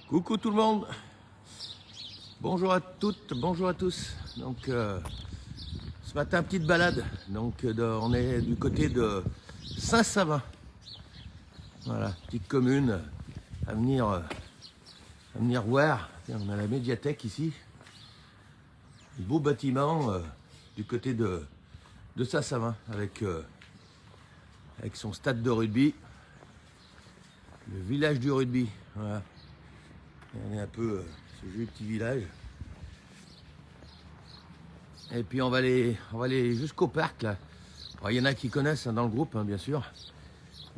Coucou tout le monde, bonjour à toutes, bonjour à tous. Donc ce matin petite balade, donc on est du côté de Saint-Savin. Voilà, petite commune à venir voir. Tiens, on a la médiathèque ici, un beau bâtiment du côté de Saint-Savin avec son stade de rugby, le village du rugby. Voilà. On est un peu ce joli petit village. Et puis on va aller jusqu'au parc là. Il y en a qui connaissent dans le groupe, hein, bien sûr.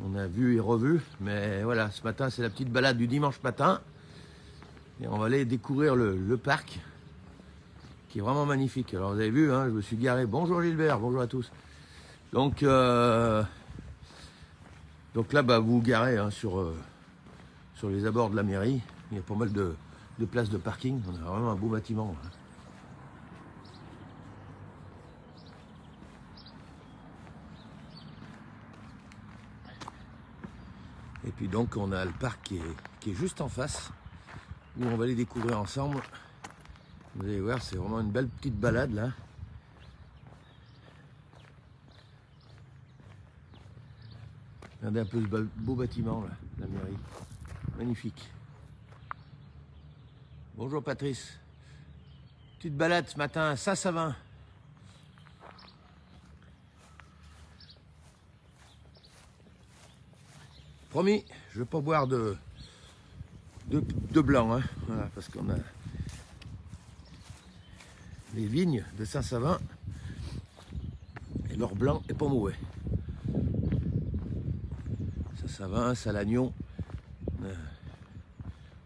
On a vu et revu, mais voilà, ce matin c'est la petite balade du dimanche matin. Et on va aller découvrir le parc, qui est vraiment magnifique. Alors vous avez vu, hein, je me suis garé. Bonjour Gilbert, bonjour à tous. Donc là, bah, vous vous garez hein, sur les abords de la mairie. Il y a pas mal de places de parking. On a vraiment un beau bâtiment. Et puis donc on a le parc qui est juste en face, où on va aller découvrir ensemble. Vous allez voir, c'est vraiment une belle petite balade là. Regardez un peu ce beau bâtiment là, la mairie. Magnifique. Bonjour Patrice. Petite balade ce matin à Saint-Savin. Promis, je ne vais pas boire de blanc, hein, voilà, parce qu'on a les vignes de Saint-Savin et leur blanc est pas mauvais. Saint-Savin, Salagnon,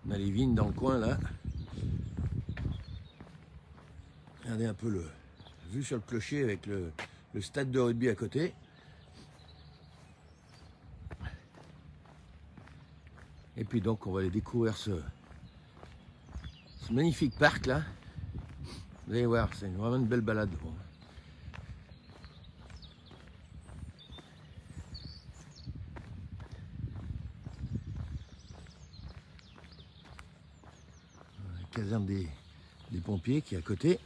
on a les vignes dans le coin là. Regardez un peu le vue sur le clocher avec le stade de rugby à côté. Et puis donc on va aller découvrir ce magnifique parc là. Vous allez voir, c'est vraiment une belle balade. La caserne des pompiers qui est à côté.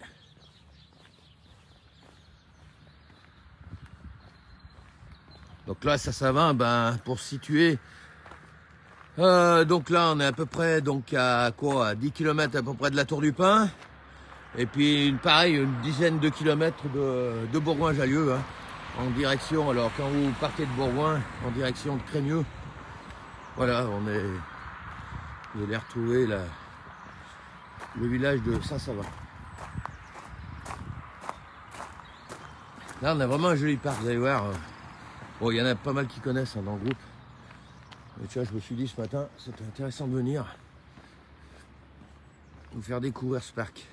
Donc là, Saint-Savin, ben, pour se situer, donc là, on est à peu près donc à quoi, à 10 km à peu près de la Tour du Pin. Et puis, pareil, une dizaine de kilomètres de Bourgoin-Jallieu, hein, en direction, alors quand vous partez de Bourgoin, en direction de Crémieux, voilà, vous allez retrouver le village de Saint-Savin. Là, on a vraiment un joli parc, vous allez voir. Bon, il y en a pas mal qui connaissent hein, dans le groupe. Mais tu vois, je me suis dit ce matin, c'était intéressant de venir vous faire découvrir ce parc.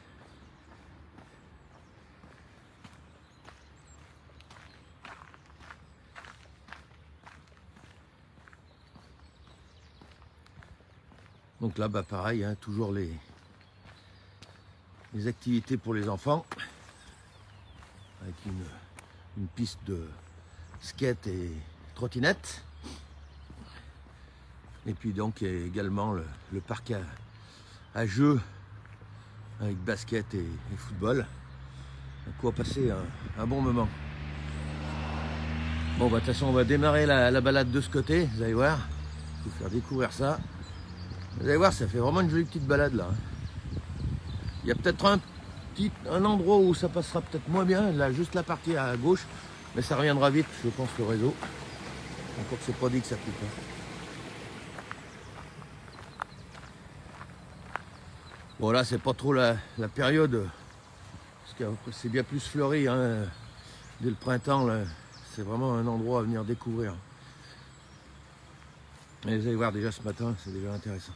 Donc là, bah pareil, hein, toujours les activités pour les enfants, avec une piste de skate et trottinette. Et puis donc il y a également le parc à jeux avec basket et football. Donc on va passer un bon moment. Bon bah de toute façon on va démarrer la balade de ce côté, vous allez voir. Je vais vous faire découvrir ça. Vous allez voir, ça fait vraiment une jolie petite balade là. Il y a peut-être un endroit où ça passera peut-être moins bien, là juste la partie à gauche, mais ça reviendra vite, je pense, le réseau. Encore que c'est pas dit que ça coupe. Bon là c'est pas trop la période, parce que c'est bien plus fleuri hein, dès le printemps, c'est vraiment un endroit à venir découvrir. Et vous allez voir déjà ce matin, c'est déjà intéressant.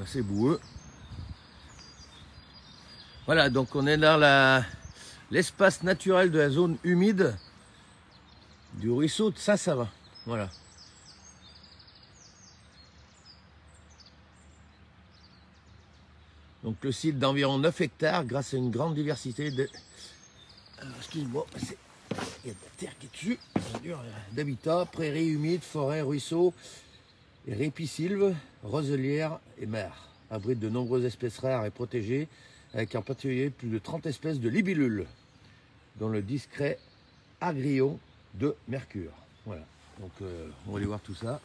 C'est boueux. Voilà, donc on est dans l'espace naturel de la zone humide du ruisseau de Saint-Savin. Voilà. Donc le site d'environ 9 hectares grâce à une grande diversité de... Excuse-moi, il y a de la terre qui est dessus. D'habitats, prairies humides, forêts, ruisseaux, ripisylves, roselières et mers. Abrite de nombreuses espèces rares et protégées, avec en particulier plus de 30 espèces de libellules, dont le discret agrillon de Mercure. Voilà, donc on va aller voir tout ça.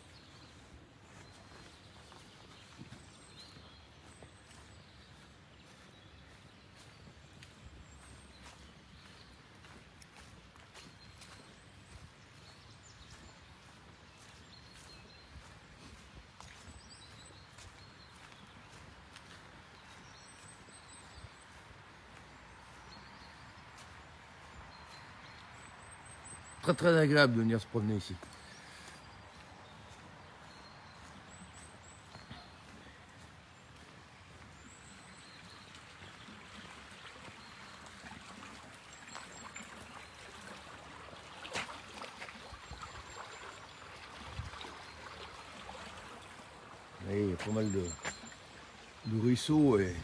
Très très agréable de venir se promener ici. Et il y a pas mal de ruisseaux et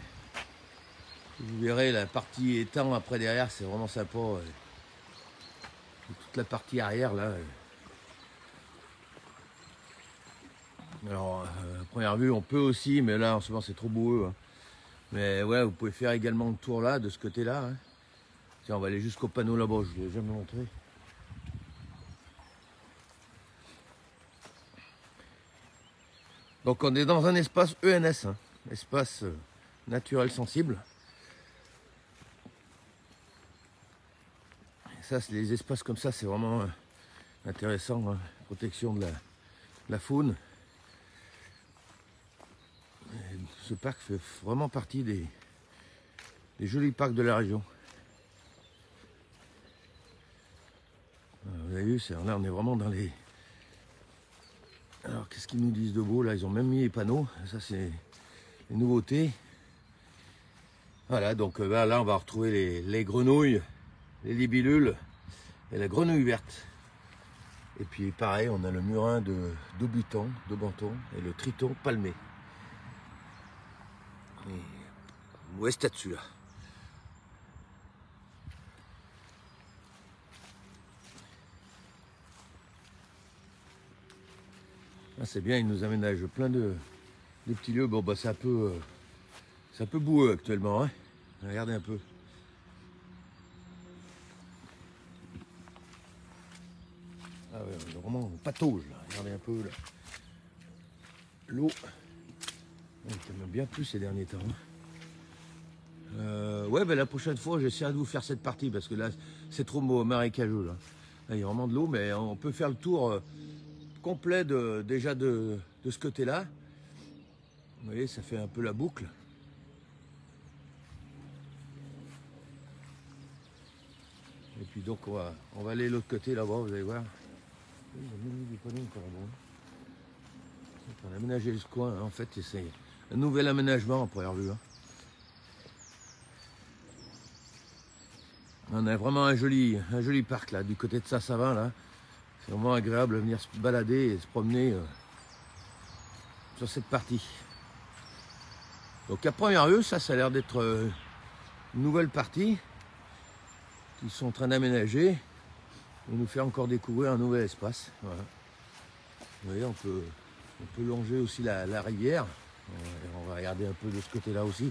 vous verrez la partie étang après derrière, c'est vraiment sympa. Et toute la partie arrière là. Alors à première vue on peut aussi, mais là en ce moment c'est trop boueux. Hein. Mais ouais, vous pouvez faire également le tour là, de ce côté-là. Hein. Tiens, on va aller jusqu'au panneau là-bas, je ne l'ai jamais montré. Donc on est dans un espace ENS, hein, espace naturel sensible. Ça, les espaces comme ça, c'est vraiment intéressant, hein. Protection de la faune. Et ce parc fait vraiment partie des jolis parcs de la région. Vous avez vu, là on est vraiment dans les... Alors qu'est-ce qu'ils nous disent de beau là? Ils ont même mis les panneaux, ça c'est les nouveautés. Voilà, donc là on va retrouver les grenouilles, les libellules et la grenouille verte. Et puis pareil, on a le murin d'Aubuton, et le triton palmé. Et où est-ce que dessus là? Ah, c'est bien, ils nous aménagent plein de petits lieux. Bon bah c'est un peu boueux actuellement, hein. Regardez un peu. Ah ouais, on est vraiment en patauge là. Regardez un peu là. L'eau. Il y a bien plus ces derniers temps. Ouais, ben la prochaine fois j'essaierai de vous faire cette partie parce que là c'est trop marécageux là. Là il y a vraiment de l'eau, mais on peut faire le tour complet déjà de ce côté-là. Vous voyez, ça fait un peu la boucle. Et puis donc on va aller de l'autre côté là-bas, vous allez voir. On a aménagé ce coin, hein. En fait c'est un nouvel aménagement en première vue. Hein. On a vraiment un joli parc là, du côté de Saint-Savin là. C'est vraiment agréable de venir se balader et se promener sur cette partie. Donc à première vue, ça a l'air d'être une nouvelle partie qu'ils sont en train d'aménager et nous faire encore découvrir un nouvel espace. Voilà. Vous voyez, on peut longer aussi la rivière. On va regarder un peu de ce côté-là aussi,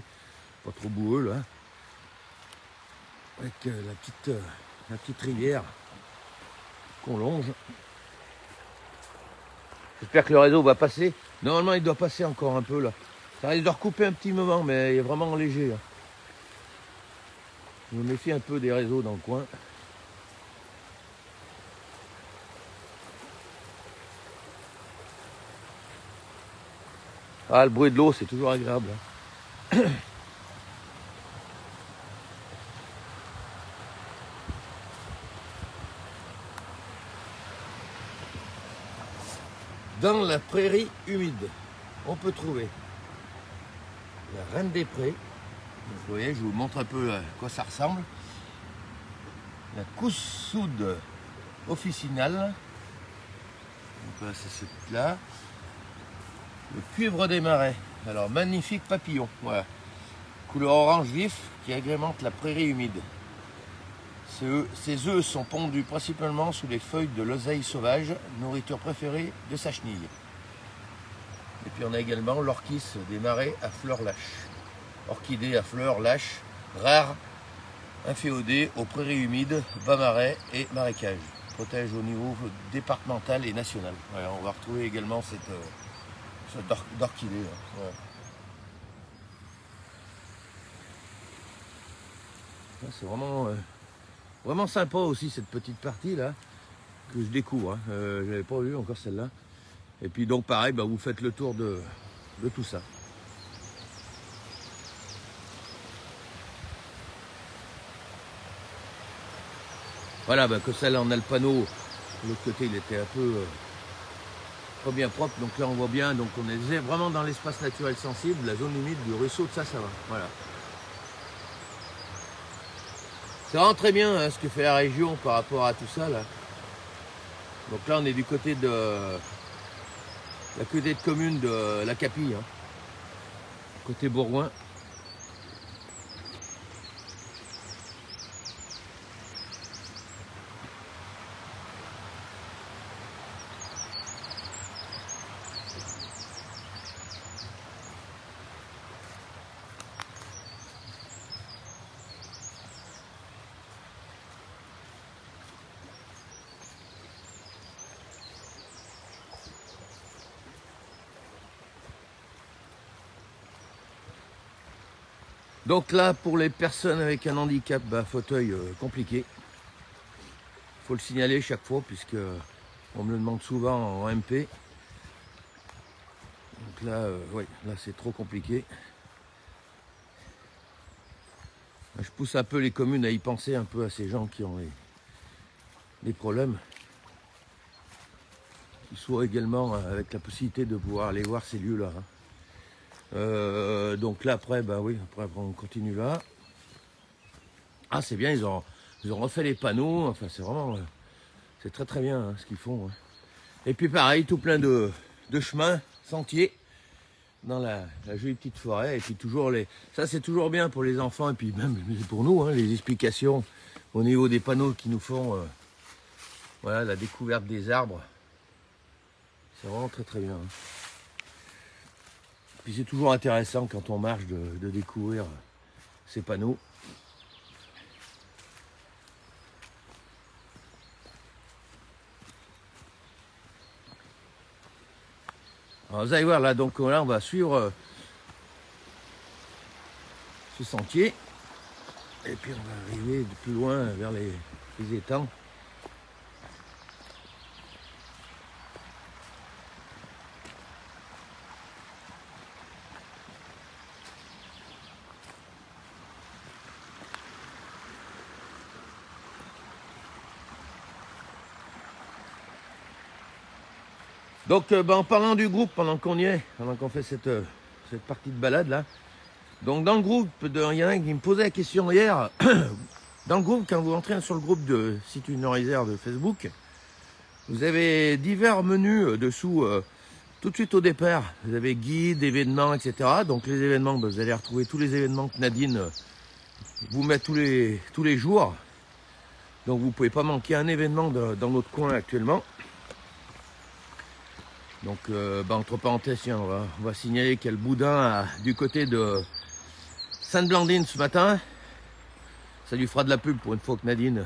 pas trop boueux là. Avec la petite rivière qu'on longe. J'espère que le réseau va passer. Normalement, il doit passer encore un peu là. Ça risque de recouper un petit moment, mais il est vraiment léger. Là. Je me méfie un peu des réseaux dans le coin. Ah, le bruit de l'eau, c'est toujours agréable. Hein. Dans la prairie humide, on peut trouver la reine des prés. Vous voyez, je vous montre un peu à quoi ça ressemble. La coussoude officinale. Donc là, c'est celui-là. Le cuivre des marais. Alors, magnifique papillon. Voilà. couleur orange vif qui agrémente la prairie humide. Ces œufs sont pondus principalement sous les feuilles de l'oseille sauvage, nourriture préférée de sa chenille. Et puis on a également l'orchis des marais à fleurs lâches. Orchidée à fleurs lâches, rare, inféodée aux prairies humides, bas marais et marécages. Protège au niveau départemental et national. Voilà, on va retrouver également cette orchidée. Ouais. C'est vraiment sympa aussi cette petite partie là que je découvre. Hein. Je n'avais pas vu encore celle-là. Et puis donc pareil, bah, vous faites le tour de tout ça. Voilà, bah, que celle-là on a le panneau. De l'autre côté il était un peu pas bien propre. Donc là on voit bien, donc on est vraiment dans l'espace naturel sensible, la zone humide du ruisseau de Saint-Savin. Voilà. C'est vraiment très bien hein, ce que fait la région par rapport à tout ça là. Donc là on est du côté de la commune de la Capille, hein, côté Bourgoin. Donc là, pour les personnes avec un handicap, bah, fauteuil compliqué. Il faut le signaler chaque fois, puisque on me le demande souvent en MP. Donc là, ouais, là c'est trop compliqué. Je pousse un peu les communes à y penser un peu à ces gens qui ont des problèmes. Qu'ils soient également avec la possibilité de pouvoir aller voir ces lieux-là. Hein. Donc là après, bah oui, après on continue là. Ah c'est bien, ils ont refait les panneaux, enfin c'est vraiment, c'est très bien hein, ce qu'ils font. Hein. Et puis pareil, tout plein de chemins, sentiers, dans la jolie petite forêt. Et puis toujours ça c'est toujours bien pour les enfants et puis même pour nous, hein, les explications au niveau des panneaux qui nous font, voilà, la découverte des arbres. C'est vraiment très bien. Hein. Puis c'est toujours intéressant quand on marche de découvrir ces panneaux. Alors vous allez voir là, donc là on va suivre ce sentier. Et puis on va arriver de plus loin vers les étangs. Donc en parlant du groupe, pendant qu'on y est, pendant qu'on fait cette partie de balade là, donc dans le groupe, il y en a un qui me posait la question hier, dans le groupe, quand vous entrez sur le groupe de Site Une Réserve de Facebook, vous avez divers menus dessous, tout de suite au départ, vous avez guide, événements, etc. Donc les événements, vous allez retrouver tous les événements que Nadine vous met tous les jours. Donc vous ne pouvez pas manquer un événement dans notre coin actuellement. Donc, entre parenthèses, tiens, on va signaler qu'il y a le boudin du côté de Sainte-Blandine ce matin. Ça lui fera de la pub pour une fois que Nadine,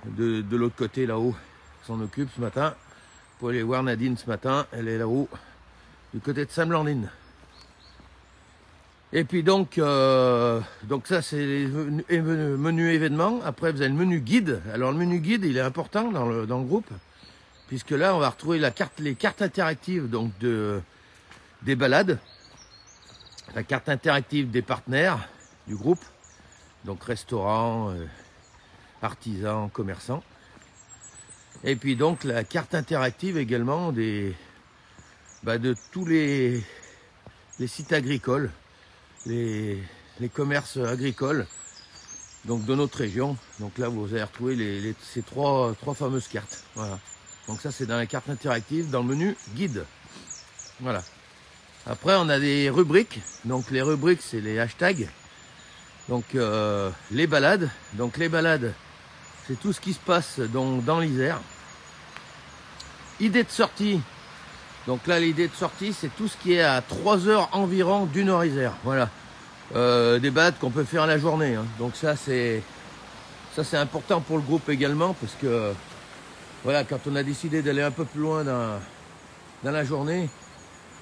de l'autre côté là-haut, s'en occupe ce matin. Vous pouvez aller voir Nadine ce matin, elle est là-haut, du côté de Sainte-Blandine. Et puis donc ça c'est les menus événements. Après vous avez le menu guide. Alors le menu guide, il est important dans le groupe. Puisque là, on va retrouver les cartes interactives donc des balades, la carte interactive des partenaires du groupe, donc restaurants, artisans, commerçants, et puis donc la carte interactive également de tous les sites agricoles, les commerces agricoles, donc de notre région. Donc là, vous allez retrouver ces trois fameuses cartes. Voilà. Donc ça c'est dans la carte interactive, dans le menu guide. Voilà. Après, on a des rubriques. Donc les rubriques, c'est les hashtags. Donc les balades. Donc les balades, c'est tout ce qui se passe dans l'Isère. Idée de sortie. Donc là, l'idée de sortie, c'est tout ce qui est à 3 heures environ du Nord-Isère. Voilà. Des balades qu'on peut faire à la journée. Hein. Donc ça, c'est important pour le groupe également, parce que voilà, quand on a décidé d'aller un peu plus loin dans la journée,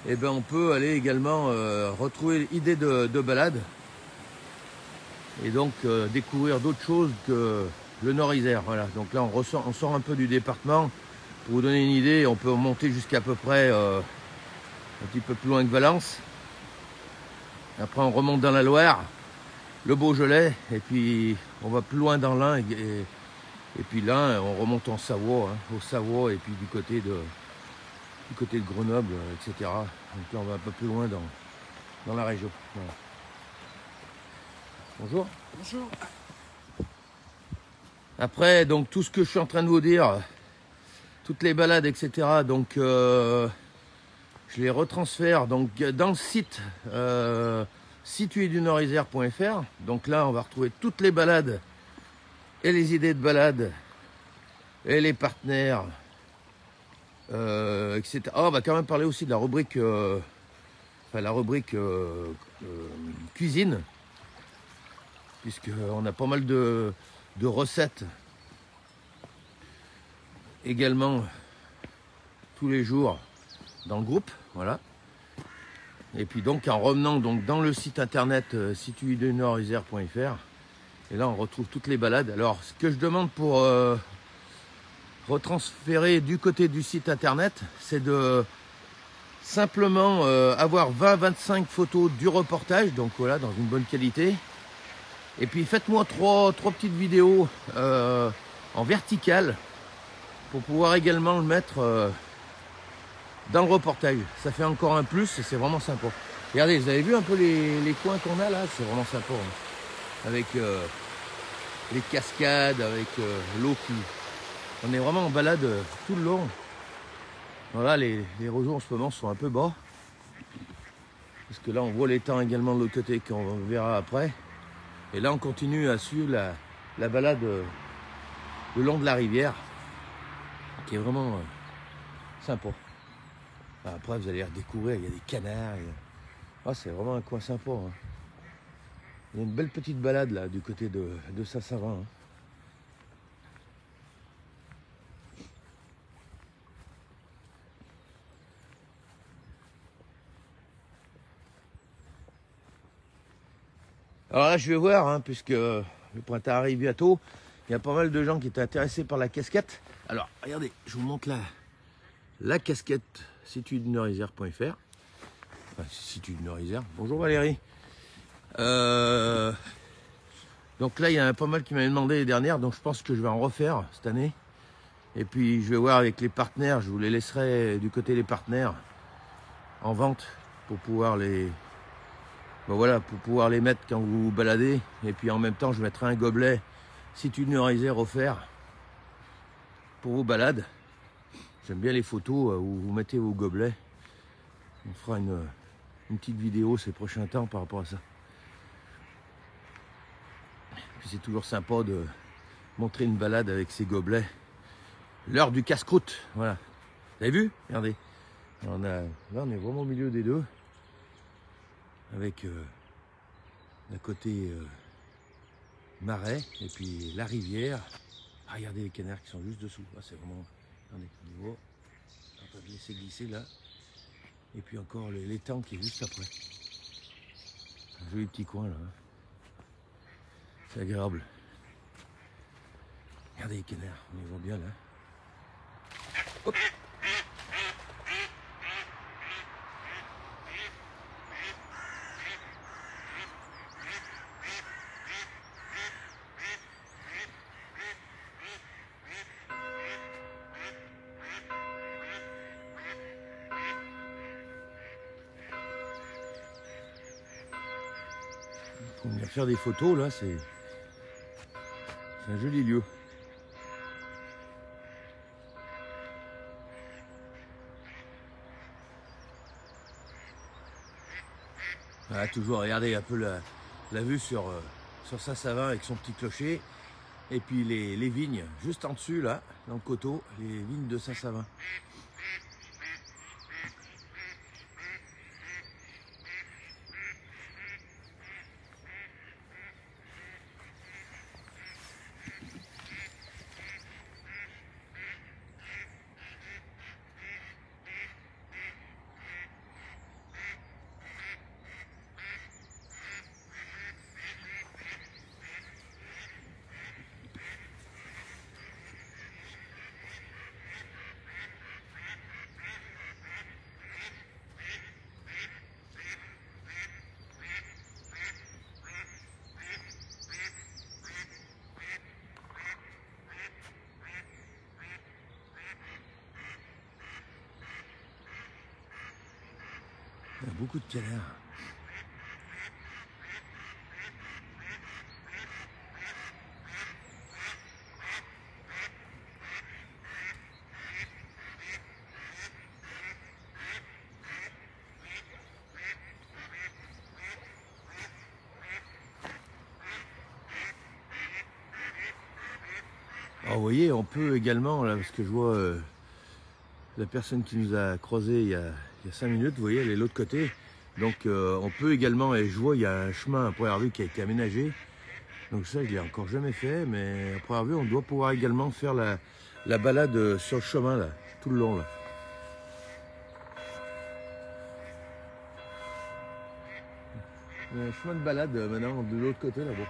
eh ben, on peut aller également retrouver l'idée de balade et donc découvrir d'autres choses que le Nord-Isère. Voilà. Donc là, on sort un peu du département. Pour vous donner une idée, on peut monter jusqu'à peu près un petit peu plus loin que Valence. Après, on remonte dans la Loire, le Beaujolais, et puis on va plus loin dans l'Ain. Et puis là, on remonte en Savoie, hein, au Savoie, et puis du côté de Grenoble, etc. Donc là, on va un peu plus loin dans la région. Voilà. Bonjour. Bonjour. Après, donc tout ce que je suis en train de vous dire, toutes les balades, etc. Donc, je les retransfère donc dans le site situédunordisère.fr. Donc là, on va retrouver toutes les balades et les idées de balades et les partenaires, etc. Ah, on va quand même parler aussi de la rubrique, cuisine, puisqu'on a pas mal de recettes également tous les jours dans le groupe, voilà. Et puis donc en revenant donc dans le site internet situédunordisère.fr, et là on retrouve toutes les balades. Alors ce que je demande pour retransférer du côté du site internet, c'est de simplement avoir 20-25 photos du reportage, donc voilà, dans une bonne qualité. Et puis faites-moi trois petites vidéos en verticale pour pouvoir également le mettre dans le reportage. Ça fait encore un plus et c'est vraiment sympa. Regardez, vous avez vu un peu les coins qu'on a là, c'est vraiment sympa. Hein. Avec les cascades, avec l'eau qui... On est vraiment en balade tout le long. Voilà, les réseaux en ce moment sont un peu bas. Parce que là, on voit l'étang également de l'autre côté qu'on verra après. Et là, on continue à suivre la balade le long de la rivière, qui est vraiment sympa. Après, vous allez redécouvrir, il y a des canards. Ah, c'est vraiment un coin sympa. Hein. Il y a une belle petite balade là, du côté de Saint-Savin. Hein. Alors là, je vais voir, hein, puisque le printemps arrive bientôt. Il y a pas mal de gens qui étaient intéressés par la casquette. Alors, regardez, je vous montre la casquette situédunordisère.fr. Enfin, situédunordisère. Bonjour Valérie. Donc là, il y en a pas mal qui m'avaient demandé les dernières, donc je pense que je vais en refaire cette année. Et puis, je vais voir avec les partenaires, je vous les laisserai du côté des partenaires en vente pour pouvoir les... Ben voilà, pour pouvoir les mettre quand vous vous baladez. Et puis en même temps, je mettrai un gobelet situédunordisère offert pour vos balades. J'aime bien les photos où vous mettez vos gobelets. On fera une petite vidéo ces prochains temps par rapport à ça. Puis c'est toujours sympa de montrer une balade avec ces gobelets. L'heure du casse-croûte, voilà. Vous avez vu? Regardez. Là, on est vraiment au milieu des deux. Avec d'un côté marais et puis la rivière. Ah, regardez les canards qui sont juste dessous. Ah, c'est vraiment... Regardez, on voit. On va laisser glisser là. Et puis encore l'étang qui est juste après. Un joli petit coin là. C'est agréable. Regardez les canards, on les voit bien là. Hop. Pour venir faire des photos là, c'est un joli lieu. Voilà, toujours regarder un peu la vue sur Saint-Savin avec son petit clocher. Et puis les vignes juste en dessus, là, dans le coteau, les vignes de Saint-Savin. Il y a beaucoup de canards. Alors, vous voyez, on peut également, là, parce que je vois la personne qui nous a croisés il y a 5 minutes, vous voyez, elle est de l'autre côté. Donc on peut également, et je vois, il y a un chemin à première vue qui a été aménagé. Donc ça, je ne l'ai encore jamais fait, mais à première vue, on doit pouvoir également faire la balade sur le chemin, là, tout le long, là. Il y a un chemin de balade maintenant de l'autre côté, là-bas.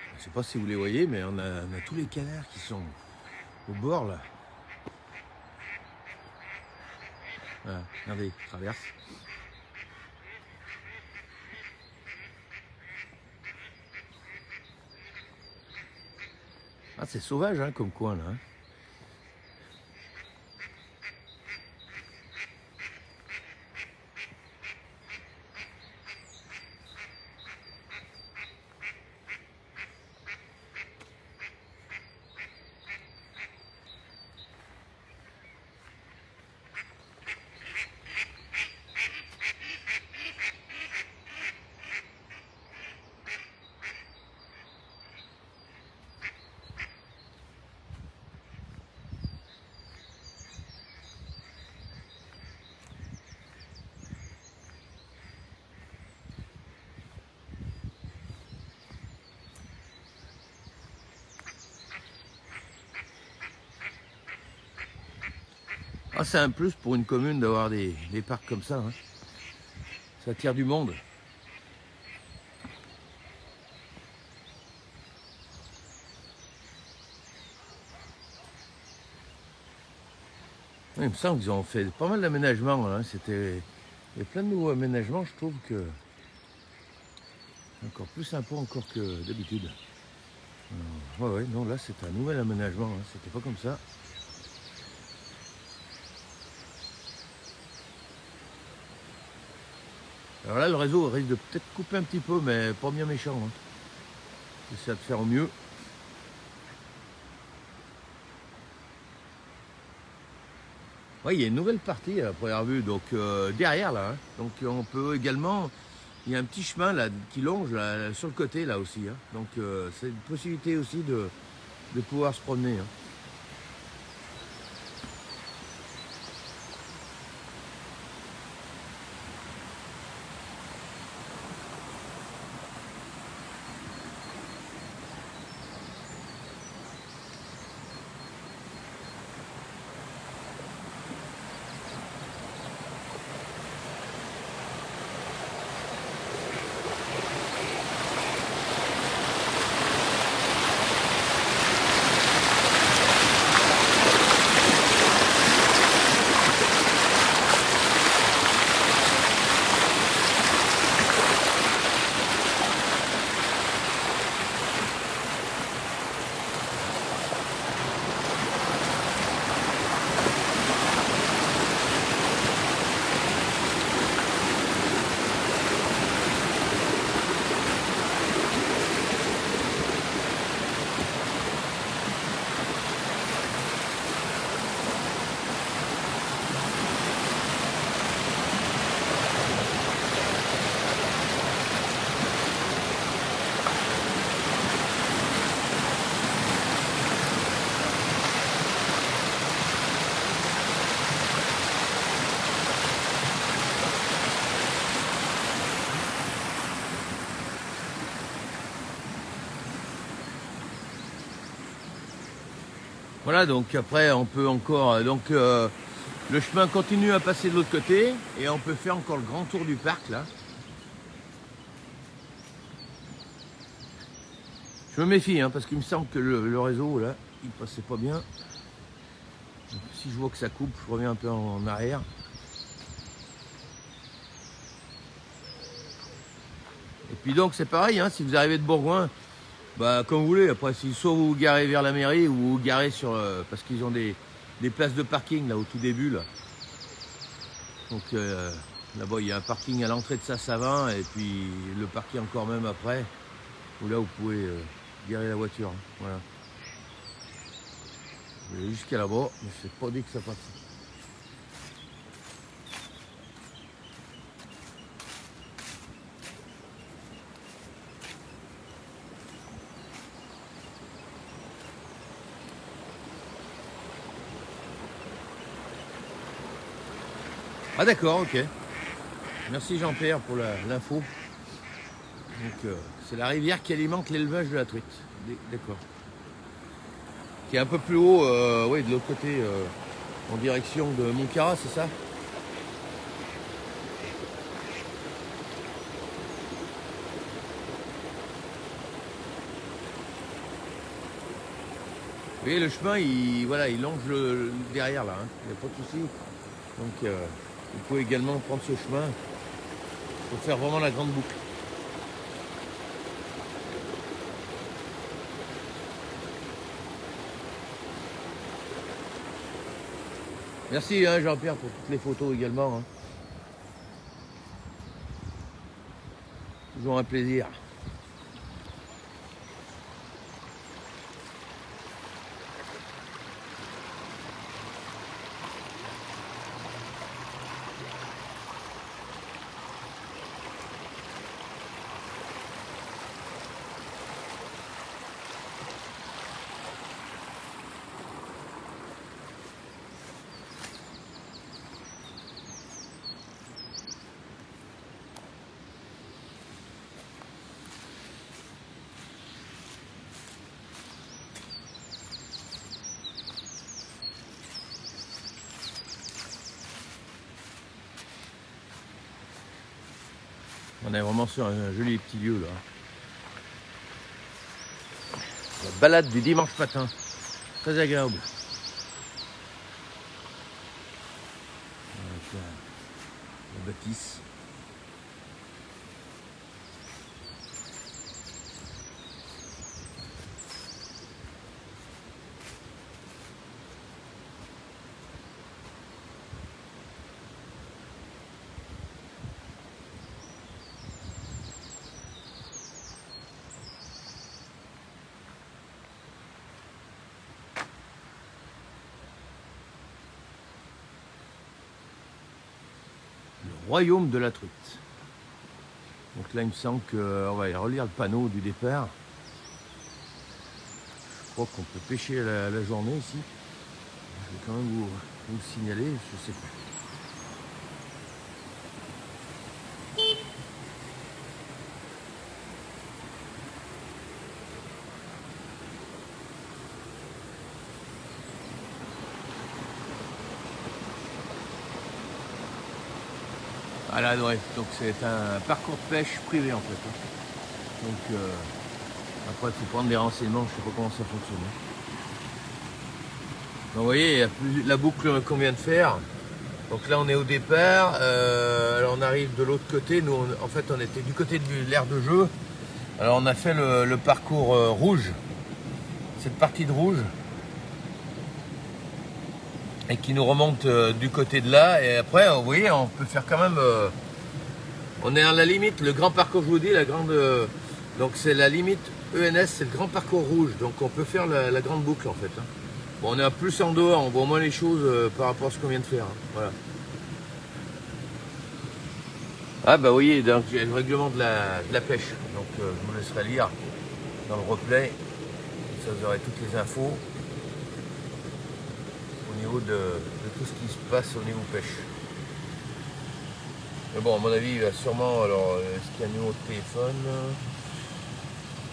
Je ne sais pas si vous les voyez, mais on a tous les canards qui sont au bord, là. Voilà, regardez, ils traversent. Ah, c'est sauvage, hein, comme coin, là. Hein. Ah, c'est un plus pour une commune d'avoir des parcs comme ça. Hein. Ça attire du monde. Il me semble qu'ils ont fait pas mal d'aménagements. Hein. Il y a plein de nouveaux aménagements. Je trouve que c'est encore plus sympa encore que d'habitude. Ouais, non, là c'est un nouvel aménagement. Hein. C'était pas comme ça. Alors là, le réseau risque de peut-être couper un petit peu, mais pas bien méchant. Hein. J'essaie de faire au mieux. Oui, il y a une nouvelle partie à première vue, donc derrière là. Hein. Donc on peut également, il y a un petit chemin là qui longe là, sur le côté là aussi. Hein. Donc c'est une possibilité aussi de pouvoir se promener. Hein. Voilà, donc après on peut encore... Donc le chemin continue à passer de l'autre côté et on peut faire encore le grand tour du parc là. Je me méfie hein, parce qu'il me semble que le réseau là, il passait pas bien. Donc, si je vois que ça coupe, je reviens un peu en arrière. Et puis donc c'est pareil, hein, si vous arrivez de Bourgoin, bah comme vous voulez, après si soit vous vous garez vers la mairie ou vous vous garez sur... parce qu'ils ont des places de parking là au tout début là. Donc là-bas il y a un parking à l'entrée de Saint-Savin et puis le parking encore même après, où là vous pouvez garer la voiture. Hein, voilà. Vous allez jusqu'à là-bas, mais c'est pas dit que ça passe. Ah d'accord, ok. Merci Jean-Pierre pour l'info. Donc c'est la rivière qui alimente l'élevage de la truite. D'accord. Qui est un peu plus haut, oui, de l'autre côté, en direction de Montcarrat, c'est ça? Vous voyez, le chemin, voilà, il longe derrière là, hein. Il n'y a pas de souci. Donc vous pouvez également prendre ce chemin pour faire vraiment la grande boucle. Merci hein, Jean-Pierre pour toutes les photos également. Hein. Toujours un plaisir. On est vraiment sur un joli petit lieu là. La balade du dimanche matin. Très agréable. Avec la bâtisse. Royaume de la truite. Donc là, il me semble qu'on va relire le panneau du départ. Je crois qu'on peut pêcher la journée ici. Je vais quand même vous le signaler, je sais pas. Voilà, ouais, donc c'est un parcours de pêche privé en fait. Donc après il faut prendre des renseignements, je ne sais pas comment ça fonctionne. Donc vous voyez, il y a la boucle qu'on vient de faire. Donc là on est au départ, alors on arrive de l'autre côté, nous en fait on était du côté de l'aire de jeu. Alors on a fait le parcours rouge, cette partie de rouge. Et qui nous remonte du côté de là, et après vous voyez on peut faire quand même on est à la limite, le grand parcours je vous dis, la grande donc c'est la limite ENS, c'est le grand parcours rouge, donc on peut faire la grande boucle en fait hein. Bon, on est plus en dehors, on voit moins les choses par rapport à ce qu'on vient de faire hein. Voilà. Ah bah vous voyez, donc il y a le règlement de la pêche, donc je vous laisserai lire dans le replay, ça vous aurez toutes les infos au niveau de tout ce qui se passe au niveau pêche. Mais bon, à mon avis, il va sûrement... Alors, est-ce qu'il y a un numéro de téléphone?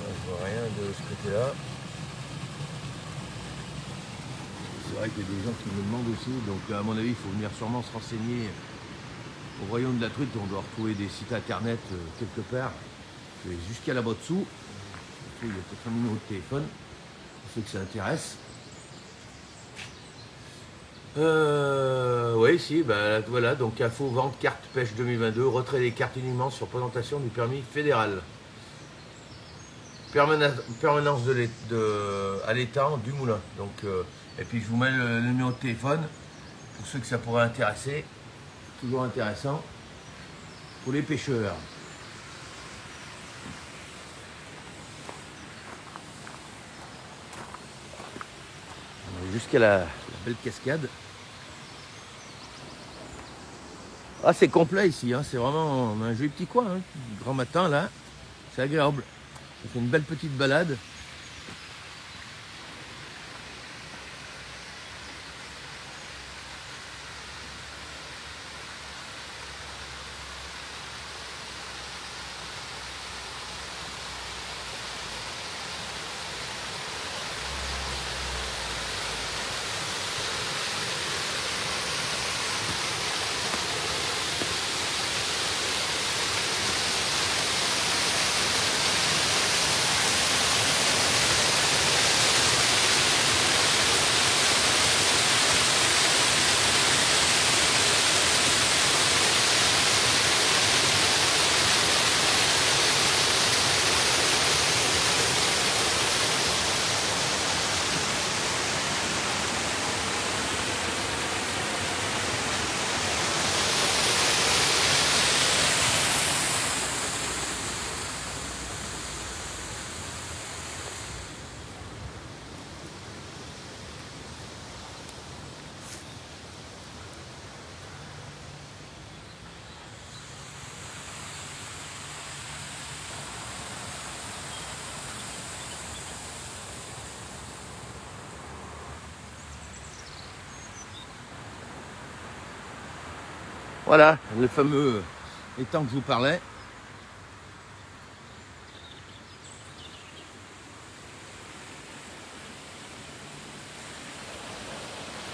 Je vois rien de ce côté-là. c'est vrai qu'il y a des gens qui me demandent aussi, donc à mon avis, il faut venir sûrement se renseigner au royaume de la truite. On doit retrouver des sites internet quelque part. Je vais jusqu'à là-bas dessous. Il y a peut-être un numéro de téléphone pour ceux que ça intéresse. Oui, si, bah, voilà, donc info, vente, carte pêche 2022, retrait des cartes uniquement sur présentation du permis fédéral. Permanence à l'étang du moulin. Donc, et puis je vous mets le numéro de téléphone pour ceux que ça pourrait intéresser. Toujours intéressant pour les pêcheurs. Jusqu'à la belle cascade. Ah, c'est complet ici, hein. C'est vraiment un joli petit coin. Hein. Grand matin là, c'est agréable. Ça fait une belle petite balade. Voilà, le fameux étang que je vous parlais.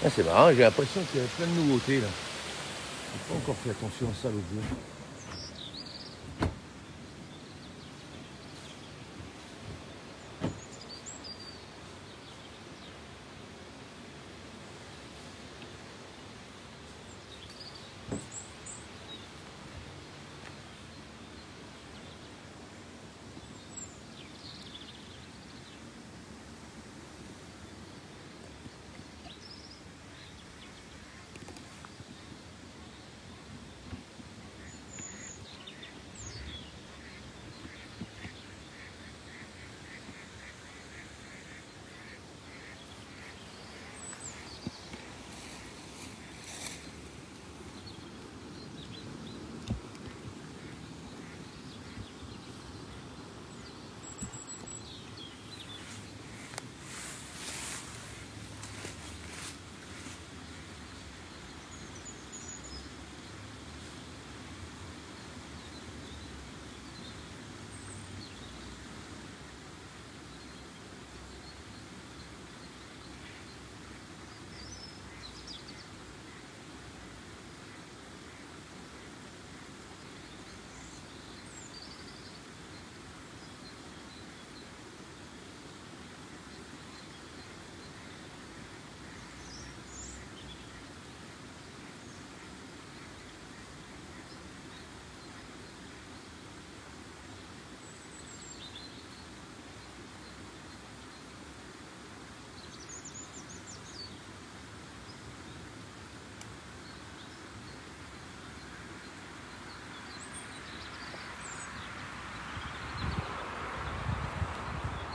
Ah, c'est marrant, j'ai l'impression qu'il y a plein de nouveautés là. J'ai pas encore fait attention à ça l'autre jour.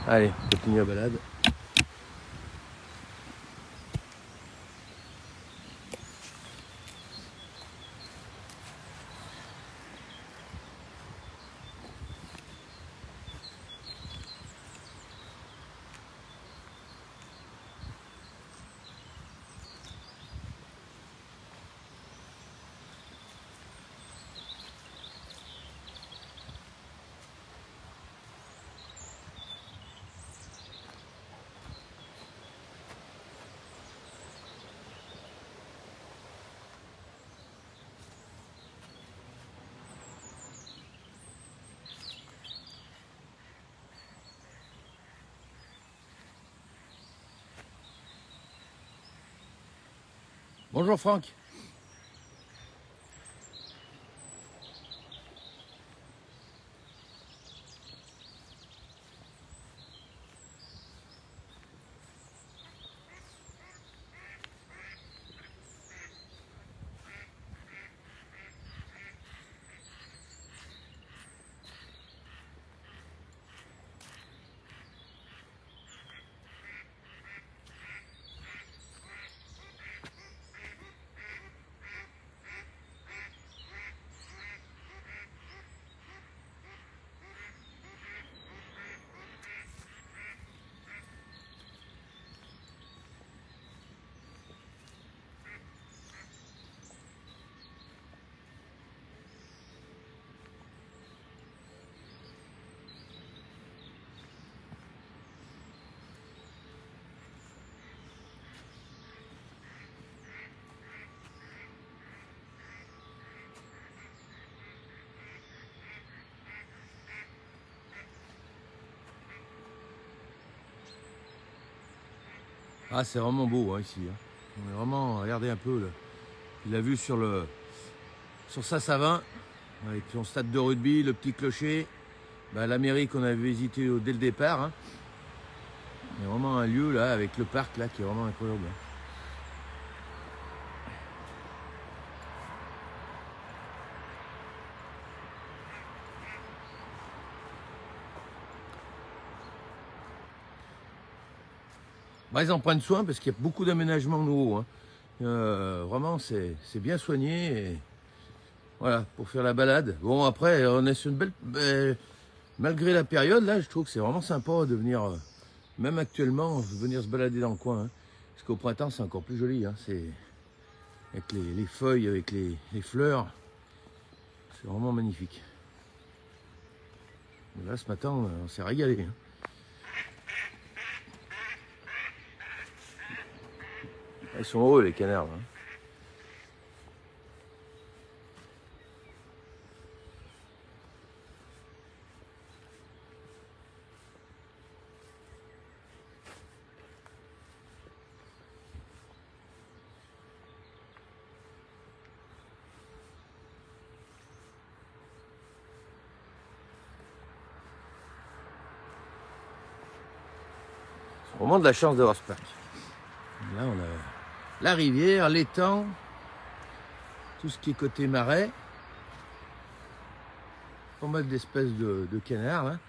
Allez, on continue la balade. Bonjour Franck. Ah, c'est vraiment beau hein, ici. Hein. On est vraiment, regardez un peu, là. Il a vu sur Saint-Savin, avec son stade de rugby, le petit clocher, la mairie qu'on avait visité dès le départ. Hein. Il y a vraiment un lieu là, avec le parc là, qui est vraiment incroyable. Ils en prennent soin parce qu'il y a beaucoup d'aménagements nouveaux. Hein. Vraiment, c'est bien soigné. Et voilà, pour faire la balade. Bon, après, on est sur une belle. Malgré la période, là, je trouve que c'est vraiment sympa de venir, même actuellement, venir se balader dans le coin. Hein. Parce qu'au printemps, c'est encore plus joli. Hein. C'est avec les feuilles, avec les fleurs. C'est vraiment magnifique. Et là, ce matin, on s'est régalé. Hein. Ils sont heureux les canards. Hein. C'est vraiment de la chance d'avoir ce parc. Là, on a la rivière, l'étang, tout ce qui est côté marais. Pas mal d'espèces de canards hein,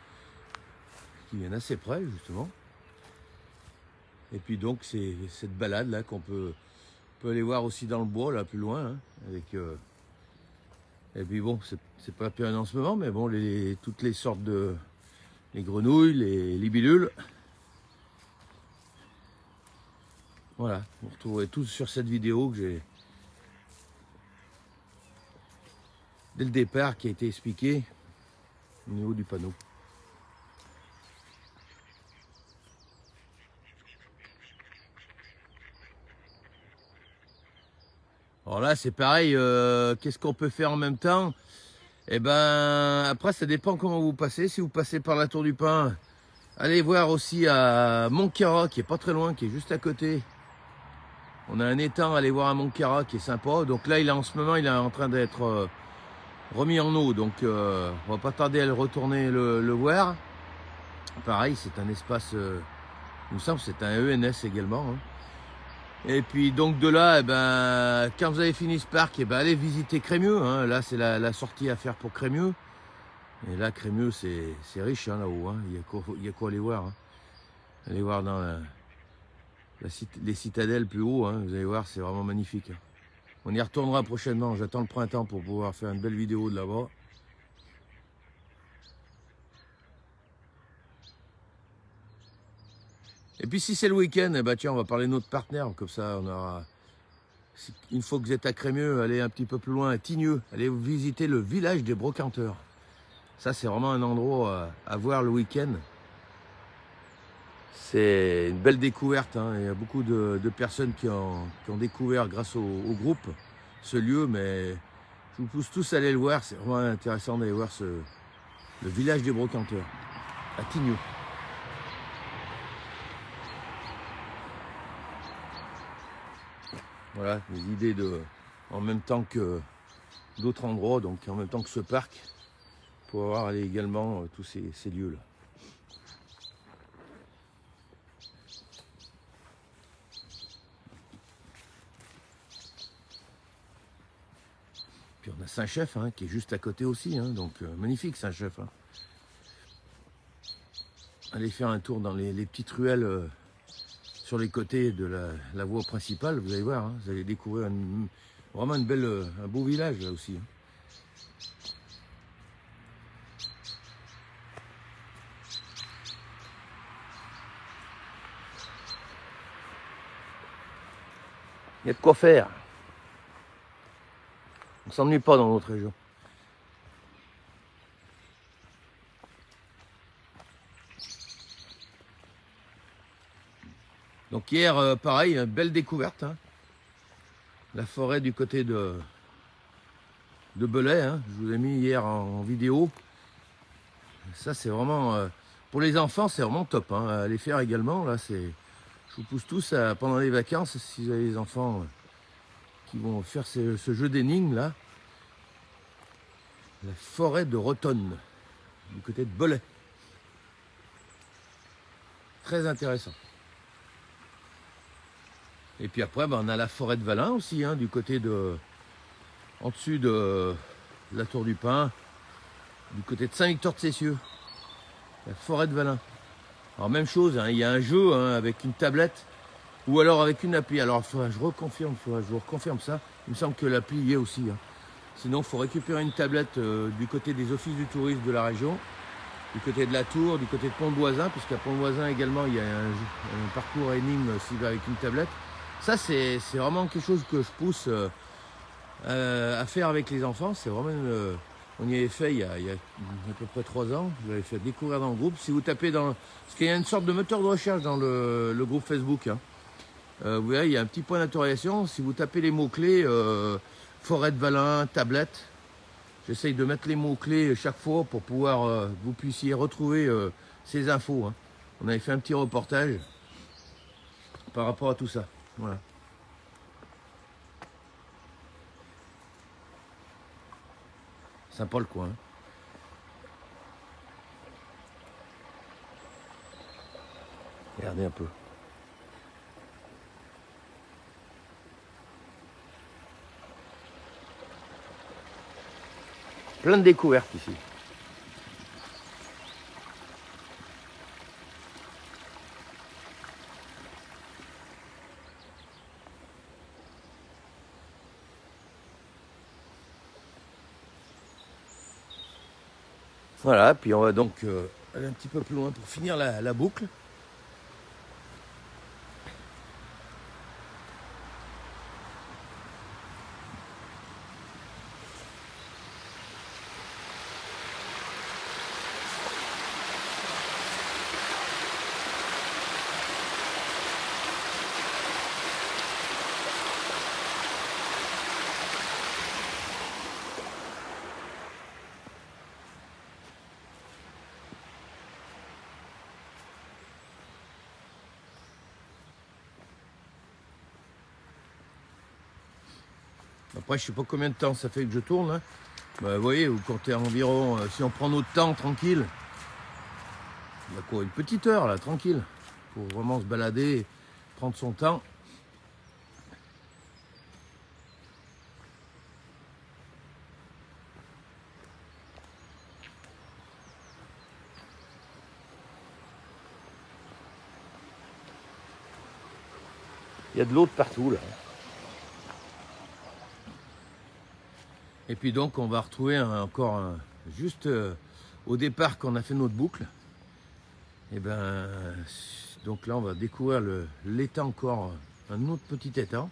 qui viennent assez près justement. Et puis donc c'est cette balade là qu'on peut aller voir aussi dans le bois là plus loin. Hein, avec, et puis bon, c'est pas la période en ce moment, mais bon toutes les sortes de les grenouilles, les libilules. Voilà, vous retrouverez tout sur cette vidéo que j'ai dès le départ qui a été expliqué au niveau du panneau. Alors là c'est pareil, qu'est-ce qu'on peut faire en même temps? Eh ben après ça dépend comment vous passez. Si vous passez par la Tour du Pin, allez voir aussi à Montcara qui est pas très loin, qui est juste à côté. On a un étang, allez voir à Montcara qui est sympa. Donc là, en ce moment, il est en train d'être remis en eau. Donc on va pas tarder à le retourner le voir. Pareil, c'est un espace, il me semble, c'est un ENS également. Hein. Et puis donc de là, quand vous avez fini ce parc, allez visiter Crémieux. Hein. Là, c'est la sortie à faire pour Crémieux. Et là, Crémieux, c'est riche hein, là-haut. Hein. Il y a quoi aller voir. Hein. Allez voir dans les citadelles plus haut, hein, vous allez voir, c'est vraiment magnifique. On y retournera prochainement, j'attends le printemps pour pouvoir faire une belle vidéo de là-bas. Et puis si c'est le week-end, tiens, on va parler de notre partenaire, comme ça on aura... Une fois que vous êtes à Crémieux, allez un petit peu plus loin, à Tigneux, allez visiter le village des brocanteurs. Ça c'est vraiment un endroit à voir le week-end. C'est une belle découverte, hein. Il y a beaucoup de personnes qui ont découvert grâce au groupe ce lieu, mais je vous pousse tous à aller le voir, c'est vraiment intéressant d'aller voir le village des brocanteurs, à Tigneux. Voilà, des idées de, en même temps que d'autres endroits, donc en même temps que ce parc, pour avoir également tous ces lieux-là. Puis on a Saint-Chef hein, qui est juste à côté aussi, hein, donc magnifique Saint-Chef. Hein. Allez faire un tour dans les petites ruelles sur les côtés de la voie principale, vous allez voir, hein, vous allez découvrir vraiment un beau village là aussi. Hein. Il y a de quoi faire. On ne s'ennuie pas dans notre région. Donc hier, pareil, une belle découverte. Hein. La forêt du côté de Belay, hein. Je vous ai mis hier en vidéo. Ça c'est vraiment, pour les enfants c'est vraiment top. Hein. À les faire également, là c'est... Je vous pousse tous pendant les vacances, si vous avez des enfants qui vont faire ce jeu d'énigmes là. La forêt de Rotonne, du côté de Belay. Très intéressant. Et puis après, on a la forêt de Valin aussi, hein, du côté de... En dessus de la Tour du Pin, du côté de Saint-Victor-de-Cessieux. La forêt de Valin. Alors même chose, hein, il y a un jeu hein, avec une tablette ou alors avec une appli. Alors je reconfirme, je vous reconfirme ça. Il me semble que l'appli y est aussi. Hein. Sinon, il faut récupérer une tablette du côté des offices du tourisme de la région, du côté de la Tour, du côté de Pont-de-Voisin, puisqu'à Pont-de-Voisin également, il y a un parcours énigme s'il va avec une tablette. Ça, c'est vraiment quelque chose que je pousse à faire avec les enfants. C'est vraiment on y avait fait il y a à peu près 3 ans. Je l'avais fait découvrir dans le groupe. Si vous tapez dans... Parce qu'il y a une sorte de moteur de recherche dans le groupe Facebook. Hein. Vous verrez, il y a un petit point d'interrogation. Si vous tapez les mots-clés forêt de Valin, tablette, j'essaye de mettre les mots-clés chaque fois pour pouvoir vous puissiez retrouver ces infos. Hein. On avait fait un petit reportage par rapport à tout ça. Voilà. Sympa le coin. Hein. Regardez un peu. Plein de découvertes ici. Voilà, puis on va donc aller un petit peu plus loin pour finir la boucle. Après, je ne sais pas combien de temps ça fait que je tourne. Hein. Bah, vous voyez, vous comptez environ, si on prend notre temps tranquille, il y a quoi, une petite heure là, tranquille, pour vraiment se balader, prendre son temps. Il y a de l'eau de partout là. Et puis donc on va retrouver juste au départ quand on a fait notre boucle. Et ben donc là on va découvrir l'étang encore, un autre petit étang.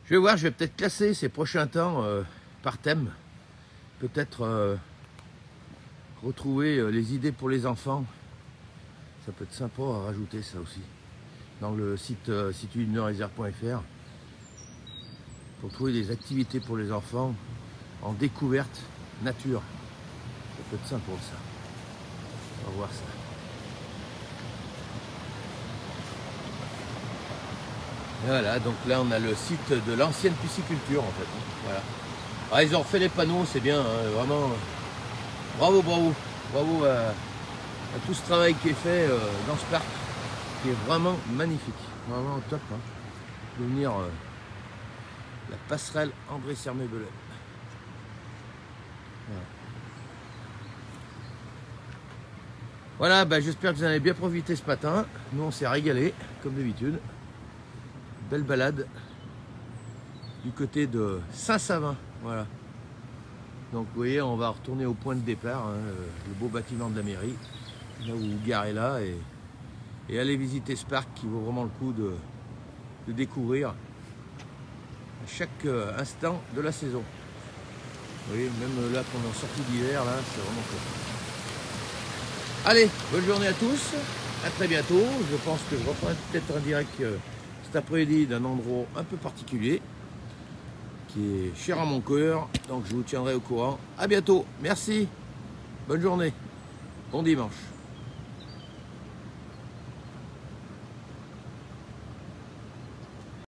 Je vais voir, je vais peut-être classer ces prochains temps par thème. Peut-être retrouver les idées pour les enfants. Ça peut être sympa à rajouter ça aussi. Dans le site situdenordisère.fr pour trouver des activités pour les enfants en découverte nature. Ça peut être sympa ça. On va voir ça. Voilà, donc là on a le site de l'ancienne pisciculture en fait. Voilà. Ah, ils ont refait les panneaux, c'est bien, hein, vraiment. Bravo, bravo, bravo à tout ce travail qui est fait dans ce parc, qui est vraiment magnifique, vraiment top. Hein. De venir la passerelle André Sermet-Belay. Voilà, bah, j'espère que vous en avez bien profité ce matin. Nous on s'est régalé, comme d'habitude. Belle balade du côté de Saint-Savin. Voilà. Donc vous voyez, on va retourner au point de départ, hein, le beau bâtiment de la mairie. Là où vous garez là et aller visiter ce parc qui vaut vraiment le coup de découvrir à chaque instant de la saison. Vous voyez, même là qu'on est en sortie d'hiver, là, c'est vraiment cool. Allez, bonne journée à tous, à très bientôt. Je pense que je reprendrai peut-être un direct cet après-midi d'un endroit un peu particulier qui est cher à mon cœur, donc je vous tiendrai au courant. À bientôt, merci, bonne journée, bon dimanche.